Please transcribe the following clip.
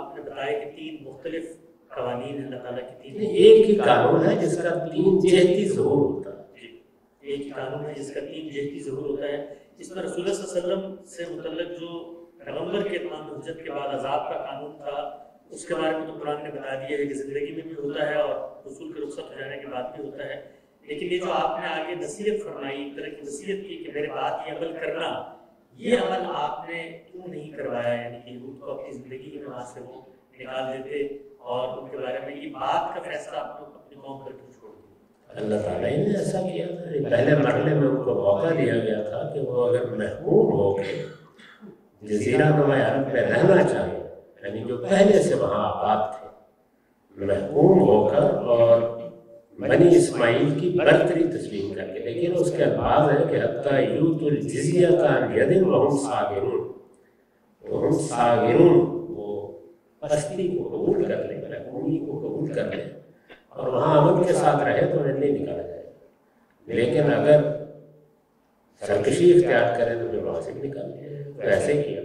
آپ نے بتایا کہ 3 مختلف قوانین ہیں اللہ تعالیٰ کی 3. ایک ہی قانون ہے جس کا 3 جہتی ظہور ہوتا ہے. ایک ہی قانون ہے جس کا 3 جہتی ظہور ہوتا ہے. اس میں رسول اللہ صلی اللہ علیہ وسلم سے متعلق جو پیغمبر کے تمام حجت کے بعد عذاب کا قانون تھا اس کے بارے میں تو قرآن نے بتا دیا ہے کہ زندگی میں بھی ہوتا ہے اور رسول کے رخصت ہو جانے کے بعد بھی ہوتا ہے. لیکن یہ جو آپ نے آگے نصیحت فرمائی، ایک طرح کی نصیحت کی کہ میرے بات یہ عمل کرنا، یہ عمل آپ نے کیوں نہیں کروایا؟ یعنی کہ یہود کو اپنی زندگی کے وہاں سے وہ نکال دیتے اور ان کے بارے میں یہ بات کا فیصلہ آپ نے اپنی قوم پر کیوں چھوڑ دیا؟ اللہ تعالیٰ نے ایسا کیا تھا. پہلے مرحلے میں ان کو موقع دیا گیا تھا کہ وہ اگر محکوم ہو کے جزیرہ نما عرب میں رہنا چاہیں، یعنی جو پہلے سے وہاں آباد تھے، محکوم ہو کر اور بنی اسماعیل کی برتری تسلیم کر کے. لیکن اس کے الفاظ ہے کہ حتیٰ یؤتوا الجزیۃ عن ید وہم صاغرون. وہم صاغرون، وہ پستی کو قبول کر لیں، محکومی کو قبول کر لیں اور وہاں امن کے ساتھ رہے تو انہیں نہیں نکالا جائے. لیکن اگر سرکشی اختیار کرے تو پھر وہاں سے بھی نکال لیا. تو ایسے کیا.